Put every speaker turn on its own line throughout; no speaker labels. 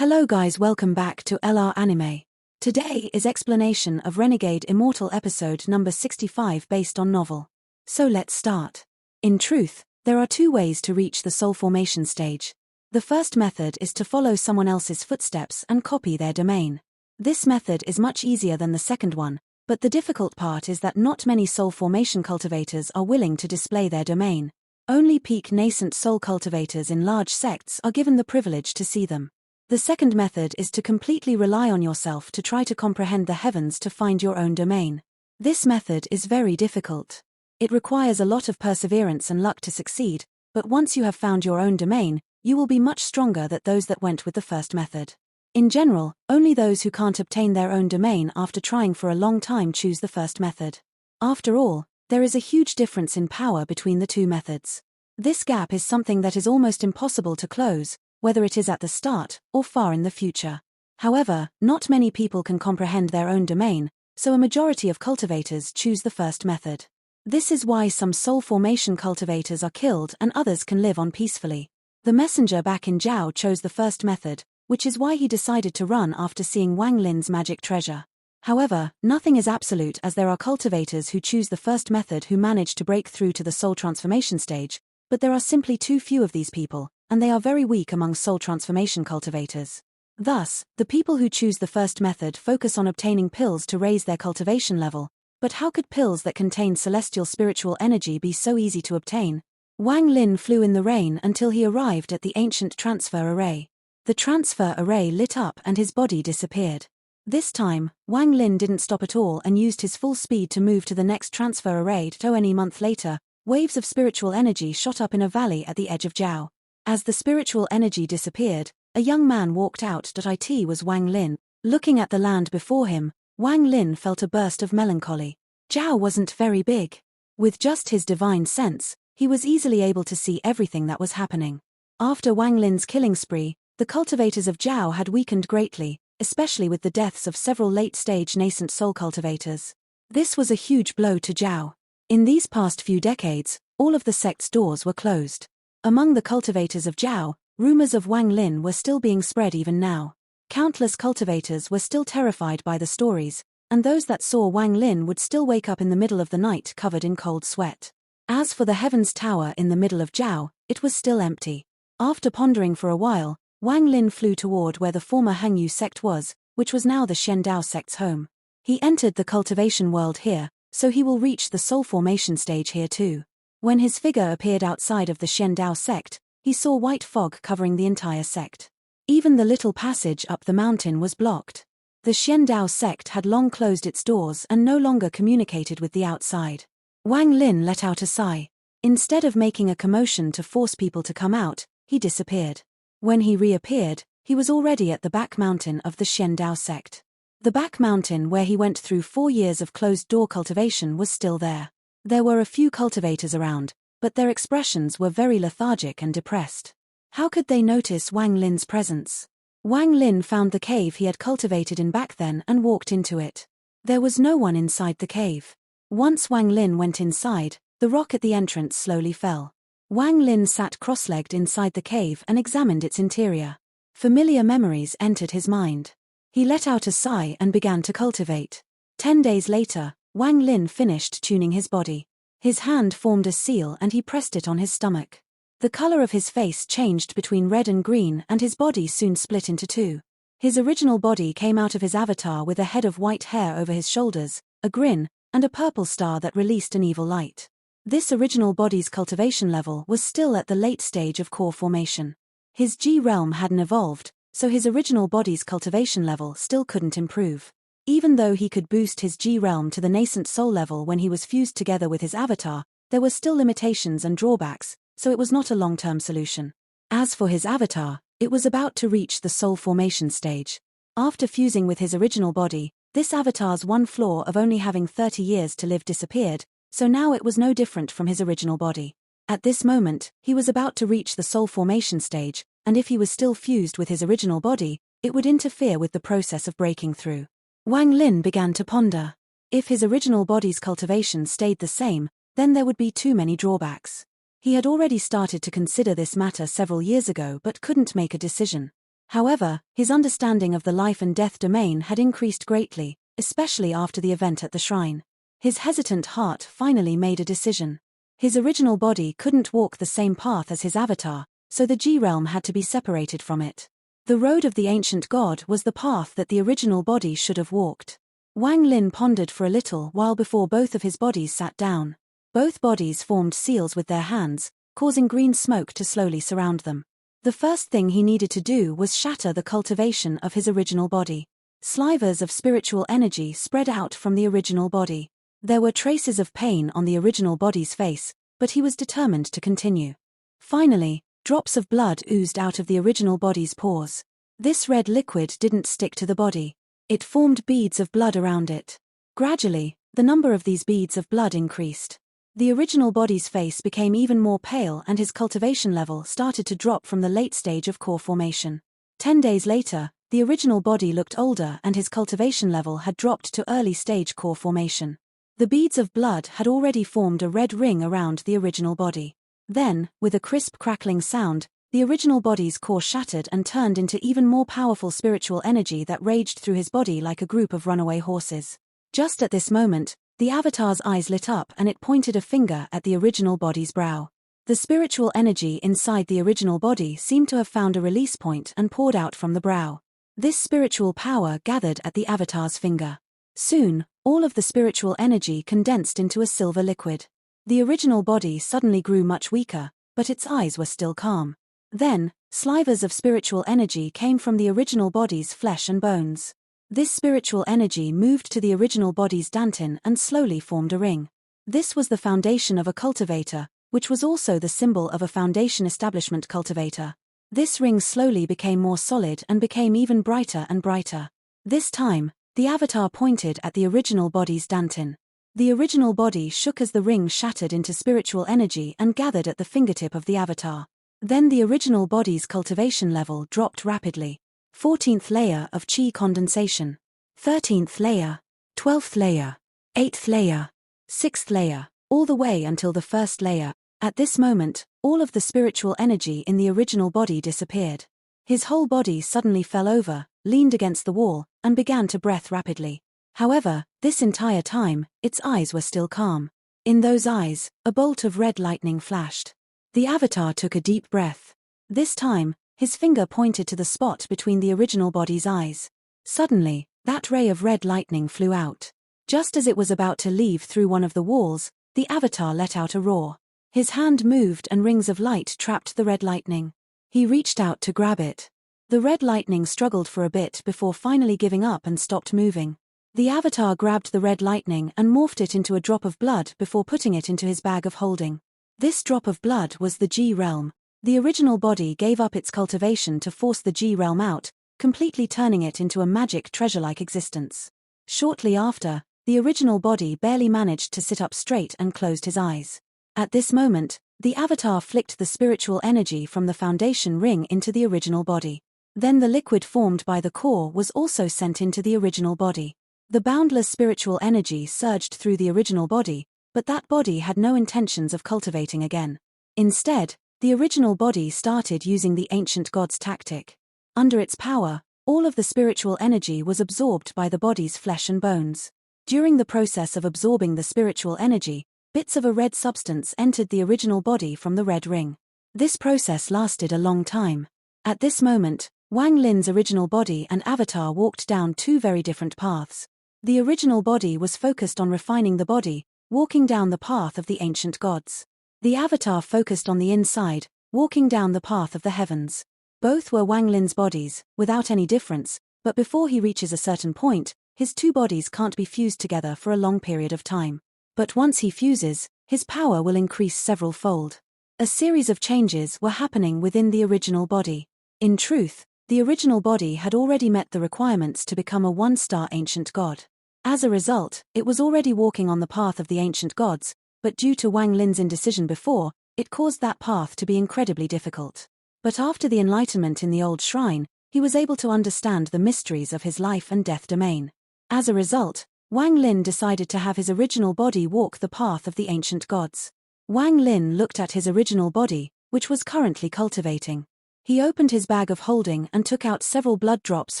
Hello guys, welcome back to LR Anime. Today is explanation of Renegade Immortal episode number 65 based on novel. So let's start. In truth, there are two ways to reach the soul formation stage. The first method is to follow someone else's footsteps and copy their domain. This method is much easier than the second one, but the difficult part is that not many soul formation cultivators are willing to display their domain. Only peak nascent soul cultivators in large sects are given the privilege to see them. The second method is to completely rely on yourself to try to comprehend the heavens to find your own domain. This method is very difficult. It requires a lot of perseverance and luck to succeed, but once you have found your own domain, you will be much stronger than those that went with the first method. In general, only those who can't obtain their own domain after trying for a long time choose the first method. After all, there is a huge difference in power between the two methods. This gap is something that is almost impossible to close, whether it is at the start or far in the future. However, not many people can comprehend their own domain, so a majority of cultivators choose the first method. This is why some soul formation cultivators are killed and others can live on peacefully. The messenger back in Zhao chose the first method, which is why he decided to run after seeing Wang Lin's magic treasure. However, nothing is absolute, as there are cultivators who choose the first method who manage to break through to the soul transformation stage, but there are simply too few of these people, and they are very weak among soul transformation cultivators. Thus, the people who choose the first method focus on obtaining pills to raise their cultivation level. But how could pills that contain celestial spiritual energy be so easy to obtain? Wang Lin flew in the rain until he arrived at the ancient transfer array. The transfer array lit up and his body disappeared. This time, Wang Lin didn't stop at all and used his full speed to move to the next transfer array. Any month later, waves of spiritual energy shot up in a valley at the edge of Zhao. As the spiritual energy disappeared, a young man walked out. It was Wang Lin. Looking at the land before him, Wang Lin felt a burst of melancholy. Zhao wasn't very big. With just his divine sense, he was easily able to see everything that was happening. After Wang Lin's killing spree, the cultivators of Zhao had weakened greatly, especially with the deaths of several late-stage nascent soul cultivators. This was a huge blow to Zhao. In these past few decades, all of the sect's doors were closed. Among the cultivators of Zhao, rumors of Wang Lin were still being spread even now. Countless cultivators were still terrified by the stories, and those that saw Wang Lin would still wake up in the middle of the night covered in cold sweat. As for the Heavens Tower in the middle of Zhao, it was still empty. After pondering for a while, Wang Lin flew toward where the former Hangyu sect was, which was now the Shendao sect's home. He entered the cultivation world here, so he will reach the soul formation stage here too. When his figure appeared outside of the Shendao sect, he saw white fog covering the entire sect. Even the little passage up the mountain was blocked. The Shendao sect had long closed its doors and no longer communicated with the outside. Wang Lin let out a sigh. Instead of making a commotion to force people to come out, he disappeared. When he reappeared, he was already at the back mountain of the Shendao sect. The back mountain where he went through 4 years of closed-door cultivation was still there. There were a few cultivators around, but their expressions were very lethargic and depressed. How could they notice Wang Lin's presence? Wang Lin found the cave he had cultivated in back then and walked into it. There was no one inside the cave. Once Wang Lin went inside, the rock at the entrance slowly fell. Wang Lin sat cross-legged inside the cave and examined its interior. Familiar memories entered his mind. He let out a sigh and began to cultivate. 10 days later, Wang Lin finished tuning his body. His hand formed a seal and he pressed it on his stomach. The color of his face changed between red and green and his body soon split into two. His original body came out of his avatar with a head of white hair over his shoulders, a grin, and a purple star that released an evil light. This original body's cultivation level was still at the late stage of core formation. His G realm hadn't evolved, so his original body's cultivation level still couldn't improve. Even though he could boost his G realm to the nascent soul level when he was fused together with his avatar, there were still limitations and drawbacks, so it was not a long-term solution. As for his avatar, it was about to reach the soul formation stage. After fusing with his original body, this avatar's one flaw of only having 30 years to live disappeared, so now it was no different from his original body. At this moment, he was about to reach the soul formation stage, and if he was still fused with his original body, it would interfere with the process of breaking through. Wang Lin began to ponder. If his original body's cultivation stayed the same, then there would be too many drawbacks. He had already started to consider this matter several years ago but couldn't make a decision. However, his understanding of the life and death domain had increased greatly, especially after the event at the shrine. His hesitant heart finally made a decision. His original body couldn't walk the same path as his avatar, so the G realm had to be separated from it. The road of the ancient god was the path that the original body should have walked. Wang Lin pondered for a little while before both of his bodies sat down. Both bodies formed seals with their hands, causing green smoke to slowly surround them. The first thing he needed to do was shatter the cultivation of his original body. Slivers of spiritual energy spread out from the original body. There were traces of pain on the original body's face, but he was determined to continue. Finally, drops of blood oozed out of the original body's pores. This red liquid didn't stick to the body. It formed beads of blood around it. Gradually, the number of these beads of blood increased. The original body's face became even more pale and his cultivation level started to drop from the late stage of core formation. 10 days later, the original body looked older and his cultivation level had dropped to early stage core formation. The beads of blood had already formed a red ring around the original body. Then, with a crisp crackling sound, the original body's core shattered and turned into even more powerful spiritual energy that raged through his body like a group of runaway horses. Just at this moment, the avatar's eyes lit up and it pointed a finger at the original body's brow. The spiritual energy inside the original body seemed to have found a release point and poured out from the brow. This spiritual power gathered at the avatar's finger. Soon, all of the spiritual energy condensed into a silver liquid. The original body suddenly grew much weaker, but its eyes were still calm. Then, slivers of spiritual energy came from the original body's flesh and bones. This spiritual energy moved to the original body's dantian and slowly formed a ring. This was the foundation of a cultivator, which was also the symbol of a foundation establishment cultivator. This ring slowly became more solid and became even brighter and brighter. This time, the avatar pointed at the original body's dantian. The original body shook as the ring shattered into spiritual energy and gathered at the fingertip of the avatar. Then the original body's cultivation level dropped rapidly. 14th layer of chi condensation. 13th layer. 12th layer. 8th layer. 6th layer, all the way until the 1st layer. At this moment, all of the spiritual energy in the original body disappeared. His whole body suddenly fell over, leaned against the wall, and began to breath rapidly. However, this entire time, its eyes were still calm. In those eyes, a bolt of red lightning flashed. The avatar took a deep breath. This time, his finger pointed to the spot between the original body's eyes. Suddenly, that ray of red lightning flew out. Just as it was about to leave through one of the walls, the avatar let out a roar. His hand moved and rings of light trapped the red lightning. He reached out to grab it. The red lightning struggled for a bit before finally giving up and stopped moving. The avatar grabbed the red lightning and morphed it into a drop of blood before putting it into his bag of holding. This drop of blood was the G realm. The original body gave up its cultivation to force the G realm out, completely turning it into a magic treasure-like existence. Shortly after, the original body barely managed to sit up straight and closed his eyes. At this moment, the avatar flicked the spiritual energy from the foundation ring into the original body. Then the liquid formed by the core was also sent into the original body. The boundless spiritual energy surged through the original body, but that body had no intentions of cultivating again. Instead, the original body started using the ancient god's tactic. Under its power, all of the spiritual energy was absorbed by the body's flesh and bones. During the process of absorbing the spiritual energy, bits of a red substance entered the original body from the red ring. This process lasted a long time. At this moment, Wang Lin's original body and avatar walked down two very different paths. The original body was focused on refining the body, walking down the path of the ancient gods. The avatar focused on the inside, walking down the path of the heavens. Both were Wang Lin's bodies, without any difference, but before he reaches a certain point, his two bodies can't be fused together for a long period of time. But once he fuses, his power will increase several-fold. A series of changes were happening within the original body. In truth, the original body had already met the requirements to become a one-star ancient god. As a result, it was already walking on the path of the ancient gods, but due to Wang Lin's indecision before, it caused that path to be incredibly difficult. But after the enlightenment in the old shrine, he was able to understand the mysteries of his life and death domain. As a result, Wang Lin decided to have his original body walk the path of the ancient gods. Wang Lin looked at his original body, which was currently cultivating. He opened his bag of holding and took out several blood drops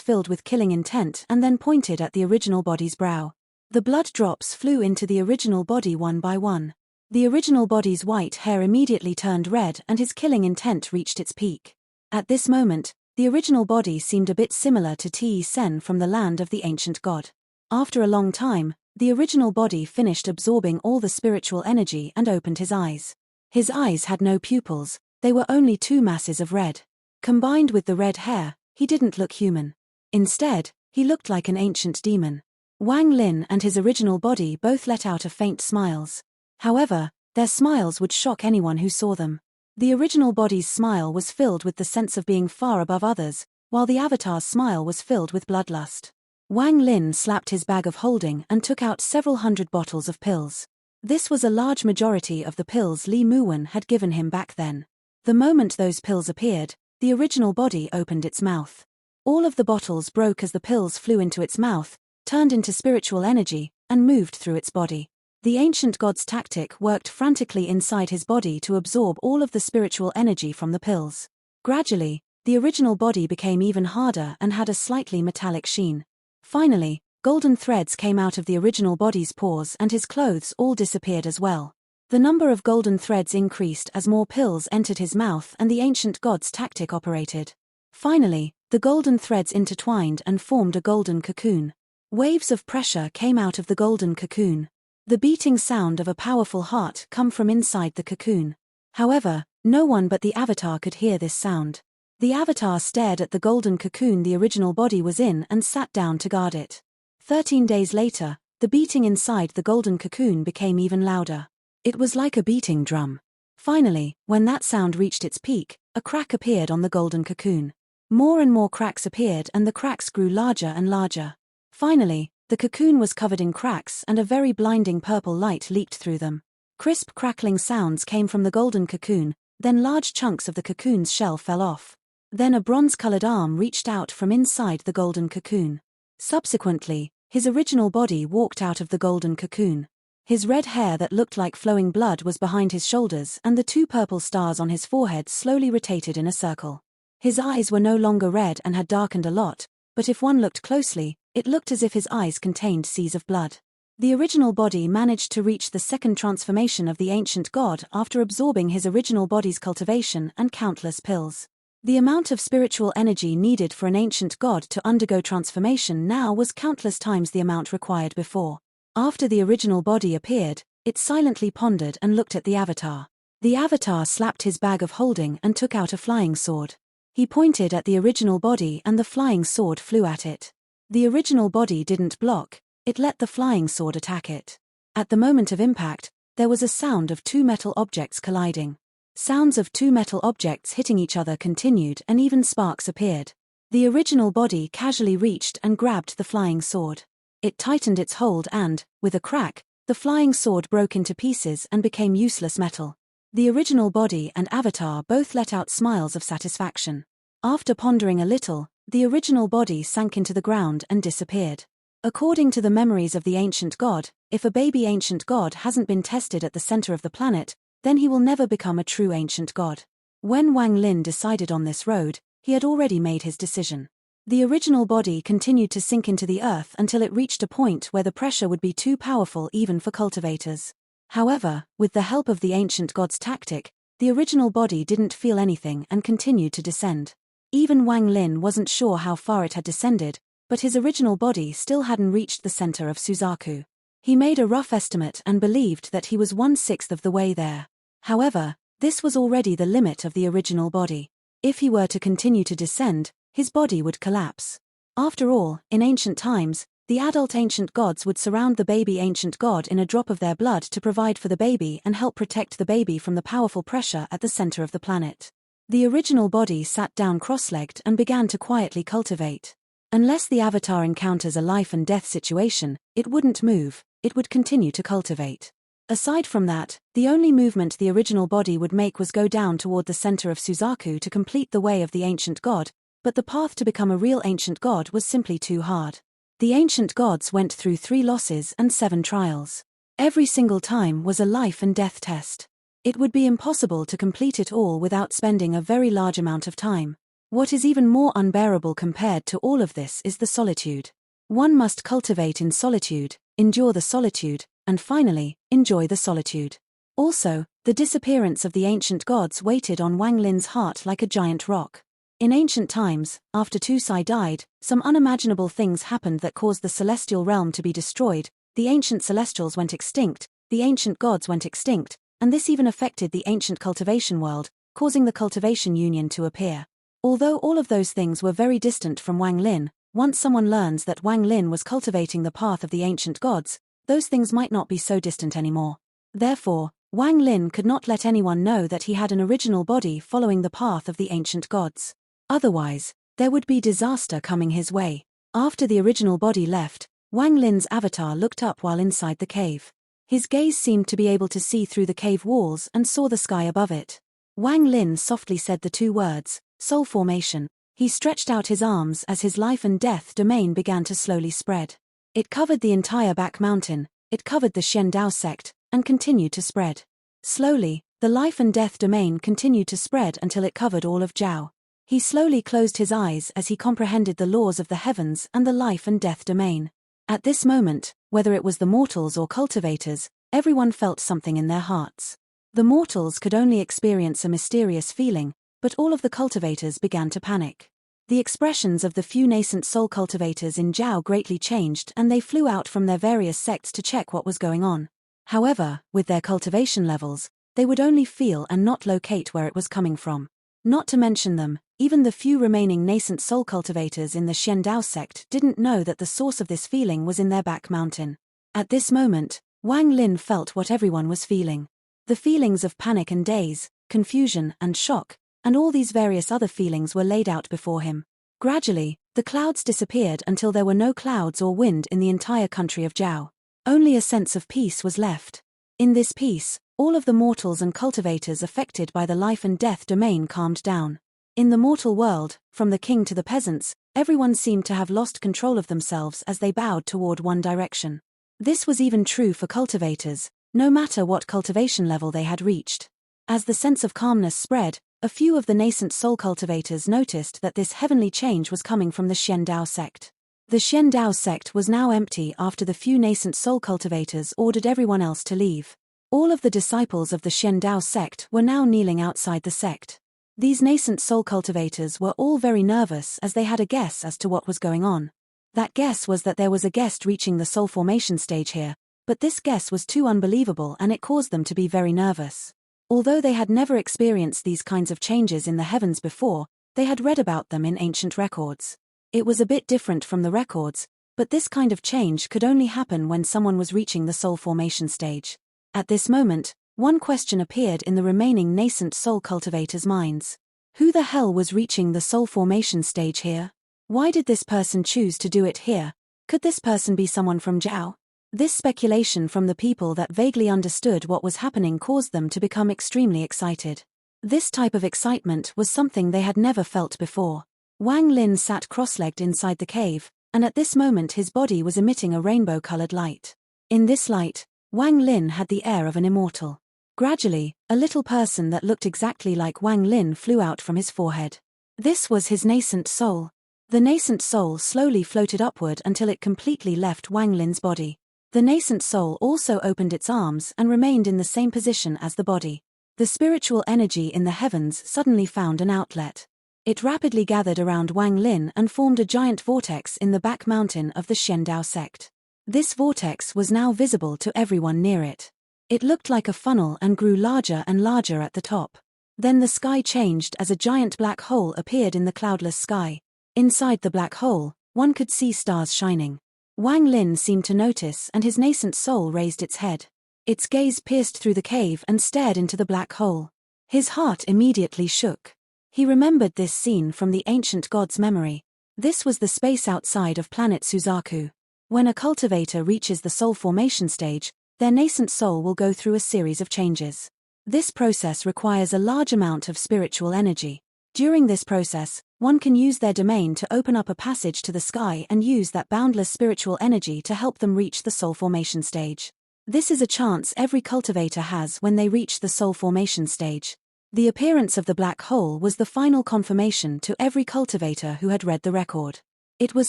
filled with killing intent and then pointed at the original body's brow. The blood drops flew into the original body one by one. The original body's white hair immediately turned red and his killing intent reached its peak. At this moment, the original body seemed a bit similar to Te Sen from the land of the ancient god. After a long time, the original body finished absorbing all the spiritual energy and opened his eyes. His eyes had no pupils, they were only two masses of red. Combined with the red hair, he didn't look human. Instead, he looked like an ancient demon. Wang Lin and his original body both let out a faint smiles. However, their smiles would shock anyone who saw them. The original body's smile was filled with the sense of being far above others, while the avatar's smile was filled with bloodlust. Wang Lin slapped his bag of holding and took out several hundred bottles of pills. This was a large majority of the pills Li Muwen had given him back then. The moment those pills appeared, the original body opened its mouth. All of the bottles broke as the pills flew into its mouth, turned into spiritual energy, and moved through its body. The ancient god's tactic worked frantically inside his body to absorb all of the spiritual energy from the pills. Gradually, the original body became even harder and had a slightly metallic sheen. Finally, golden threads came out of the original body's pores and his clothes all disappeared as well. The number of golden threads increased as more pills entered his mouth and the ancient god's tactic operated. Finally, the golden threads intertwined and formed a golden cocoon. Waves of pressure came out of the golden cocoon. The beating sound of a powerful heart come from inside the cocoon. However, no one but the avatar could hear this sound. The avatar stared at the golden cocoon the original body was in and sat down to guard it. 13 days later, the beating inside the golden cocoon became even louder. It was like a beating drum. Finally, when that sound reached its peak, a crack appeared on the golden cocoon. More and more cracks appeared and the cracks grew larger and larger. Finally, the cocoon was covered in cracks and a very blinding purple light leaked through them. Crisp crackling sounds came from the golden cocoon, then large chunks of the cocoon's shell fell off. Then a bronze-colored arm reached out from inside the golden cocoon. Subsequently, his original body walked out of the golden cocoon. His red hair that looked like flowing blood was behind his shoulders and the two purple stars on his forehead slowly rotated in a circle. His eyes were no longer red and had darkened a lot, but if one looked closely, it looked as if his eyes contained seas of blood. The original body managed to reach the second transformation of the ancient god after absorbing his original body's cultivation and countless pills. The amount of spiritual energy needed for an ancient god to undergo transformation now was countless times the amount required before. After the original body appeared, it silently pondered and looked at the avatar. The avatar slapped his bag of holding and took out a flying sword. He pointed at the original body and the flying sword flew at it. The original body didn't block, it let the flying sword attack it. At the moment of impact, there was a sound of two metal objects colliding. Sounds of two metal objects hitting each other continued and even sparks appeared. The original body casually reached and grabbed the flying sword. It tightened its hold and, with a crack, the flying sword broke into pieces and became useless metal. The original body and avatar both let out smiles of satisfaction. After pondering a little, the original body sank into the ground and disappeared. According to the memories of the ancient god, if a baby ancient god hasn't been tested at the center of the planet, then he will never become a true ancient god. When Wang Lin decided on this road, he had already made his decision. The original body continued to sink into the earth until it reached a point where the pressure would be too powerful even for cultivators. However, with the help of the ancient god's tactic, the original body didn't feel anything and continued to descend. Even Wang Lin wasn't sure how far it had descended, but his original body still hadn't reached the center of Suzaku. He made a rough estimate and believed that he was 1/6 of the way there. However, this was already the limit of the original body. If he were to continue to descend, his body would collapse. After all, in ancient times, the adult ancient gods would surround the baby ancient god in a drop of their blood to provide for the baby and help protect the baby from the powerful pressure at the center of the planet. The original body sat down cross-legged and began to quietly cultivate. Unless the avatar encounters a life and death situation, it wouldn't move, it would continue to cultivate. Aside from that, the only movement the original body would make was go down toward the center of Suzaku to complete the way of the ancient god, but the path to become a real ancient god was simply too hard. The ancient gods went through 3 losses and 7 trials. Every single time was a life and death test. It would be impossible to complete it all without spending a very large amount of time. What is even more unbearable compared to all of this is the solitude. One must cultivate in solitude, endure the solitude, and finally, enjoy the solitude. Also, the disappearance of the ancient gods weighted on Wang Lin's heart like a giant rock. In ancient times, after Tusai died, some unimaginable things happened that caused the celestial realm to be destroyed. The ancient celestials went extinct, the ancient gods went extinct, and this even affected the ancient cultivation world, causing the cultivation union to appear. Although all of those things were very distant from Wang Lin, once someone learns that Wang Lin was cultivating the path of the ancient gods, those things might not be so distant anymore. Therefore, Wang Lin could not let anyone know that he had an original body following the path of the ancient gods. Otherwise, there would be disaster coming his way. After the original body left, Wang Lin's avatar looked up while inside the cave. His gaze seemed to be able to see through the cave walls and saw the sky above it. Wang Lin softly said the two words, soul formation. He stretched out his arms as his life and death domain began to slowly spread. It covered the entire back mountain, it covered the Shendao sect, and continued to spread. Slowly, the life and death domain continued to spread until it covered all of Zhao. He slowly closed his eyes as he comprehended the laws of the heavens and the life and death domain. At this moment, whether it was the mortals or cultivators, everyone felt something in their hearts. The mortals could only experience a mysterious feeling, but all of the cultivators began to panic. The expressions of the few nascent soul cultivators in Zhao greatly changed and they flew out from their various sects to check what was going on. However, with their cultivation levels, they would only feel and not locate where it was coming from. Not to mention them, even the few remaining nascent soul cultivators in the Shendao sect didn't know that the source of this feeling was in their back mountain. At this moment, Wang Lin felt what everyone was feeling. The feelings of panic and daze, confusion and shock, and all these various other feelings were laid out before him. Gradually, the clouds disappeared until there were no clouds or wind in the entire country of Zhao. Only a sense of peace was left. In this peace, all of the mortals and cultivators affected by the life and death domain calmed down. In the mortal world, from the king to the peasants, everyone seemed to have lost control of themselves as they bowed toward one direction. This was even true for cultivators, no matter what cultivation level they had reached. As the sense of calmness spread, a few of the nascent soul cultivators noticed that this heavenly change was coming from the Shendao sect. The Shendao sect was now empty after the few nascent soul cultivators ordered everyone else to leave. All of the disciples of the Shendao sect were now kneeling outside the sect. These nascent soul cultivators were all very nervous as they had a guess as to what was going on. That guess was that there was a guest reaching the soul formation stage here, but this guess was too unbelievable and it caused them to be very nervous. Although they had never experienced these kinds of changes in the heavens before, they had read about them in ancient records. It was a bit different from the records, but this kind of change could only happen when someone was reaching the soul formation stage. At this moment, one question appeared in the remaining nascent soul cultivators' minds. Who the hell was reaching the soul formation stage here? Why did this person choose to do it here? Could this person be someone from Zhao? This speculation from the people that vaguely understood what was happening caused them to become extremely excited. This type of excitement was something they had never felt before. Wang Lin sat cross-legged inside the cave, and at this moment his body was emitting a rainbow-colored light. In this light, Wang Lin had the air of an immortal. Gradually, a little person that looked exactly like Wang Lin flew out from his forehead. This was his nascent soul. The nascent soul slowly floated upward until it completely left Wang Lin's body. The nascent soul also opened its arms and remained in the same position as the body. The spiritual energy in the heavens suddenly found an outlet. It rapidly gathered around Wang Lin and formed a giant vortex in the back mountain of the Shendao sect. This vortex was now visible to everyone near it. It looked like a funnel and grew larger and larger at the top. Then the sky changed as a giant black hole appeared in the cloudless sky. Inside the black hole, one could see stars shining. Wang Lin seemed to notice and his nascent soul raised its head. Its gaze pierced through the cave and stared into the black hole. His heart immediately shook. He remembered this scene from the ancient god's memory. This was the space outside of planet Suzaku. When a cultivator reaches the soul formation stage, their nascent soul will go through a series of changes. This process requires a large amount of spiritual energy. During this process, one can use their domain to open up a passage to the sky and use that boundless spiritual energy to help them reach the soul formation stage. This is a chance every cultivator has when they reach the soul formation stage. The appearance of the black hole was the final confirmation to every cultivator who had read the record. It was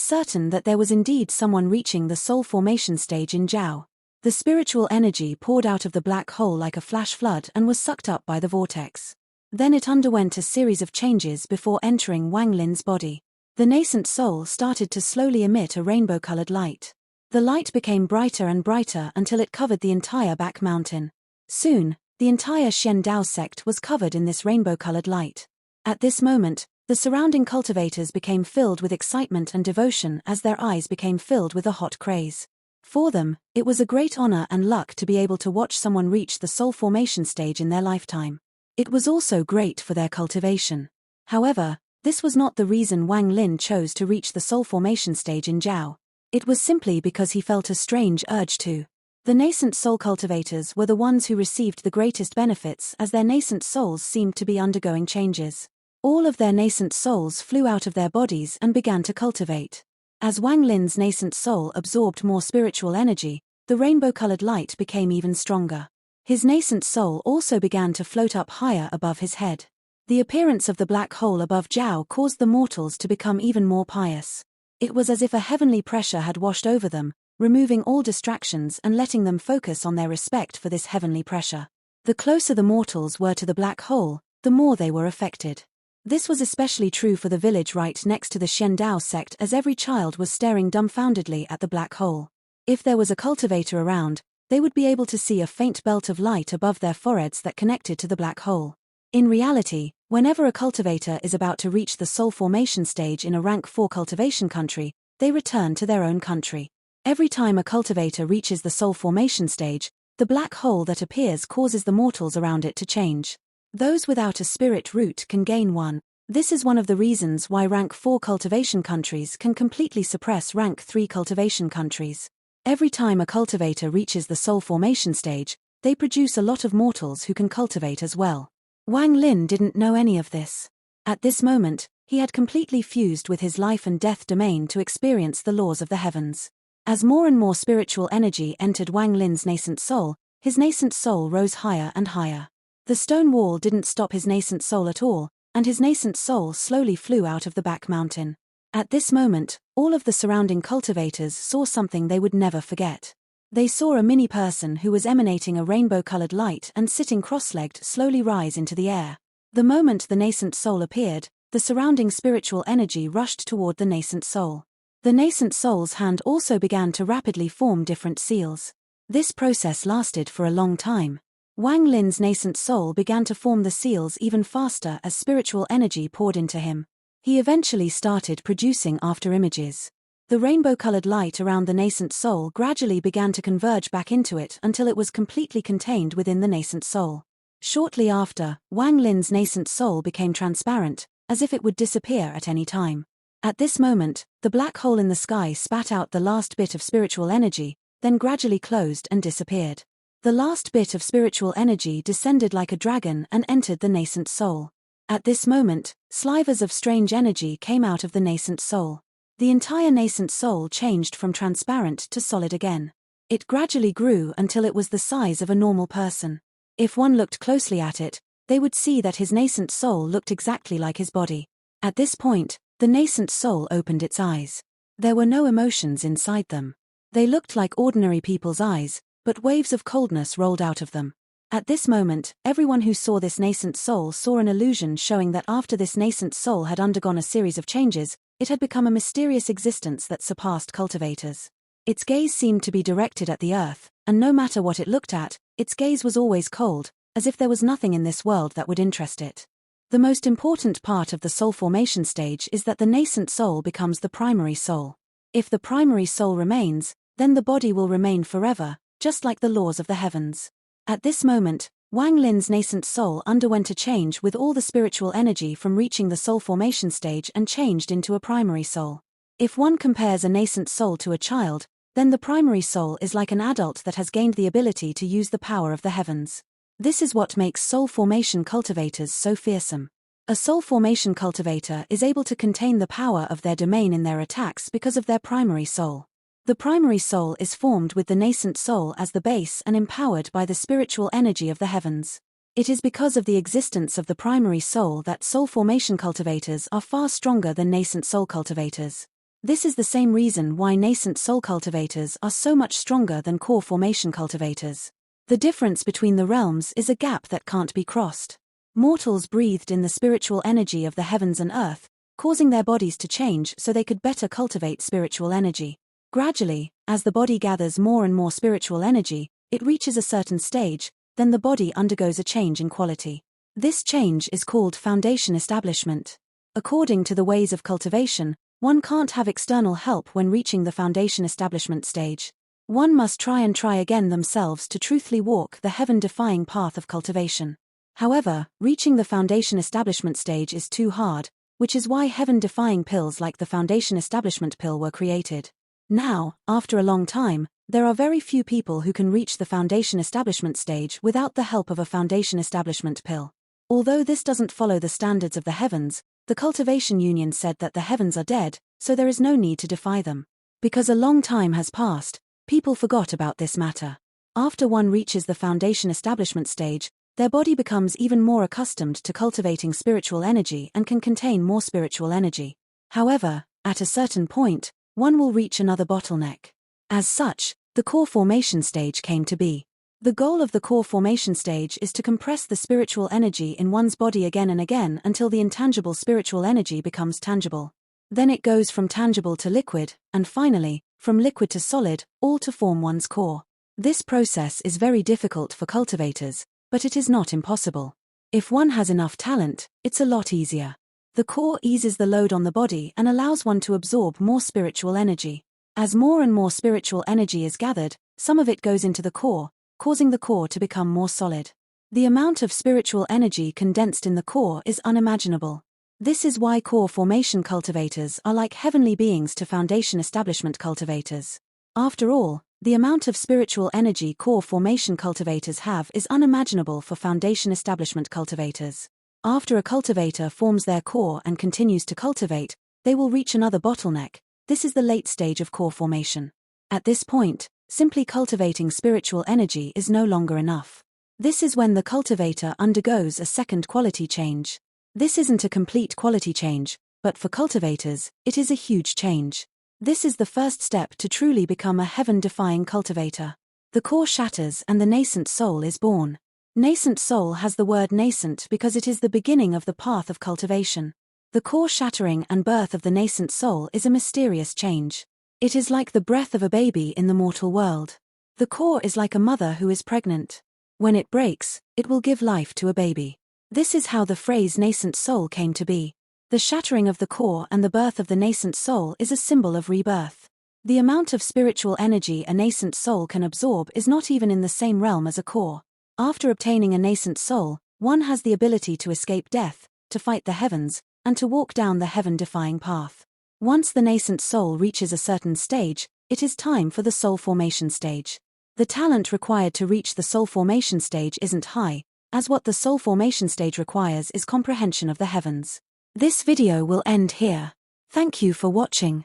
certain that there was indeed someone reaching the soul formation stage in Zhao. The spiritual energy poured out of the black hole like a flash flood and was sucked up by the vortex. Then it underwent a series of changes before entering Wang Lin's body. The nascent soul started to slowly emit a rainbow-colored light. The light became brighter and brighter until it covered the entire back mountain. Soon, the entire Shendao sect was covered in this rainbow-colored light. At this moment, the surrounding cultivators became filled with excitement and devotion as their eyes became filled with a hot craze. For them, it was a great honor and luck to be able to watch someone reach the soul formation stage in their lifetime. It was also great for their cultivation. However, this was not the reason Wang Lin chose to reach the soul formation stage in Zhao. It was simply because he felt a strange urge to. The nascent soul cultivators were the ones who received the greatest benefits as their nascent souls seemed to be undergoing changes. All of their nascent souls flew out of their bodies and began to cultivate. As Wang Lin's nascent soul absorbed more spiritual energy, the rainbow-colored light became even stronger. His nascent soul also began to float up higher above his head. The appearance of the black hole above Zhao caused the mortals to become even more pious. It was as if a heavenly pressure had washed over them, removing all distractions and letting them focus on their respect for this heavenly pressure. The closer the mortals were to the black hole, the more they were affected. This was especially true for the village right next to the Shendao sect as every child was staring dumbfoundedly at the black hole. If there was a cultivator around, they would be able to see a faint belt of light above their foreheads that connected to the black hole. In reality, whenever a cultivator is about to reach the soul formation stage in a rank 4 cultivation country, they return to their own country. Every time a cultivator reaches the soul formation stage, the black hole that appears causes the mortals around it to change. Those without a spirit root can gain one. This is one of the reasons why rank 4 cultivation countries can completely suppress rank 3 cultivation countries. Every time a cultivator reaches the soul formation stage, they produce a lot of mortals who can cultivate as well. Wang Lin didn't know any of this. At this moment, he had completely fused with his life and death domain to experience the laws of the heavens. As more and more spiritual energy entered Wang Lin's nascent soul, his nascent soul rose higher and higher. The stone wall didn't stop his nascent soul at all, and his nascent soul slowly flew out of the back mountain. At this moment, all of the surrounding cultivators saw something they would never forget. They saw a mini person who was emanating a rainbow-colored light and sitting cross-legged slowly rise into the air. The moment the nascent soul appeared, the surrounding spiritual energy rushed toward the nascent soul. The nascent soul's hand also began to rapidly form different seals. This process lasted for a long time. Wang Lin's nascent soul began to form the seals even faster as spiritual energy poured into him. He eventually started producing after-images. The rainbow-colored light around the nascent soul gradually began to converge back into it until it was completely contained within the nascent soul. Shortly after, Wang Lin's nascent soul became transparent, as if it would disappear at any time. At this moment, the black hole in the sky spat out the last bit of spiritual energy, then gradually closed and disappeared. The last bit of spiritual energy descended like a dragon and entered the nascent soul. At this moment, slivers of strange energy came out of the nascent soul. The entire nascent soul changed from transparent to solid again. It gradually grew until it was the size of a normal person. If one looked closely at it, they would see that his nascent soul looked exactly like his body. At this point, the nascent soul opened its eyes. There were no emotions inside them. They looked like ordinary people's eyes, but waves of coldness rolled out of them. At this moment, everyone who saw this nascent soul saw an illusion showing that after this nascent soul had undergone a series of changes, it had become a mysterious existence that surpassed cultivators. Its gaze seemed to be directed at the earth, and no matter what it looked at, its gaze was always cold, as if there was nothing in this world that would interest it. The most important part of the soul formation stage is that the nascent soul becomes the primary soul. If the primary soul remains, then the body will remain forever, just like the laws of the heavens. At this moment, Wang Lin's nascent soul underwent a change with all the spiritual energy from reaching the soul formation stage and changed into a primary soul. If one compares a nascent soul to a child, then the primary soul is like an adult that has gained the ability to use the power of the heavens. This is what makes soul formation cultivators so fearsome. A soul formation cultivator is able to contain the power of their domain in their attacks because of their primary soul. The primary soul is formed with the nascent soul as the base and empowered by the spiritual energy of the heavens. It is because of the existence of the primary soul that soul formation cultivators are far stronger than nascent soul cultivators. This is the same reason why nascent soul cultivators are so much stronger than core formation cultivators. The difference between the realms is a gap that can't be crossed. Mortals breathed in the spiritual energy of the heavens and earth, causing their bodies to change so they could better cultivate spiritual energy. Gradually, as the body gathers more and more spiritual energy, it reaches a certain stage, then the body undergoes a change in quality. This change is called foundation establishment. According to the ways of cultivation, one can't have external help when reaching the foundation establishment stage. One must try again themselves to truthfully walk the heaven-defying path of cultivation. However, reaching the foundation establishment stage is too hard, which is why heaven-defying pills like the foundation establishment pill were created. Now, after a long time, there are very few people who can reach the foundation establishment stage without the help of a foundation establishment pill. Although this doesn't follow the standards of the heavens, the Cultivation Union said that the heavens are dead, so there is no need to defy them. Because a long time has passed, people forgot about this matter. After one reaches the foundation establishment stage, their body becomes even more accustomed to cultivating spiritual energy and can contain more spiritual energy. However, at a certain point, one will reach another bottleneck. As such, the core formation stage came to be. The goal of the core formation stage is to compress the spiritual energy in one's body again and again until the intangible spiritual energy becomes tangible. Then it goes from tangible to liquid, and finally, from liquid to solid, all to form one's core. This process is very difficult for cultivators, but it is not impossible. If one has enough talent, it's a lot easier. The core eases the load on the body and allows one to absorb more spiritual energy. As more and more spiritual energy is gathered, some of it goes into the core, causing the core to become more solid. The amount of spiritual energy condensed in the core is unimaginable. This is why core formation cultivators are like heavenly beings to foundation establishment cultivators. After all, the amount of spiritual energy core formation cultivators have is unimaginable for foundation establishment cultivators. After a cultivator forms their core and continues to cultivate, they will reach another bottleneck. This is the late stage of core formation. At this point, simply cultivating spiritual energy is no longer enough. This is when the cultivator undergoes a second quality change. This isn't a complete quality change, but for cultivators, it is a huge change. This is the first step to truly become a heaven-defying cultivator. The core shatters and the nascent soul is born. Nascent soul has the word nascent because it is the beginning of the path of cultivation. The core shattering and birth of the nascent soul is a mysterious change. It is like the breath of a baby in the mortal world. The core is like a mother who is pregnant. When it breaks, it will give life to a baby. This is how the phrase nascent soul came to be. The shattering of the core and the birth of the nascent soul is a symbol of rebirth. The amount of spiritual energy a nascent soul can absorb is not even in the same realm as a core. After obtaining a nascent soul, one has the ability to escape death, to fight the heavens, and to walk down the heaven-defying path. Once the nascent soul reaches a certain stage, it is time for the soul formation stage. The talent required to reach the soul formation stage isn't high, as what the soul formation stage requires is comprehension of the heavens. This video will end here. Thank you for watching.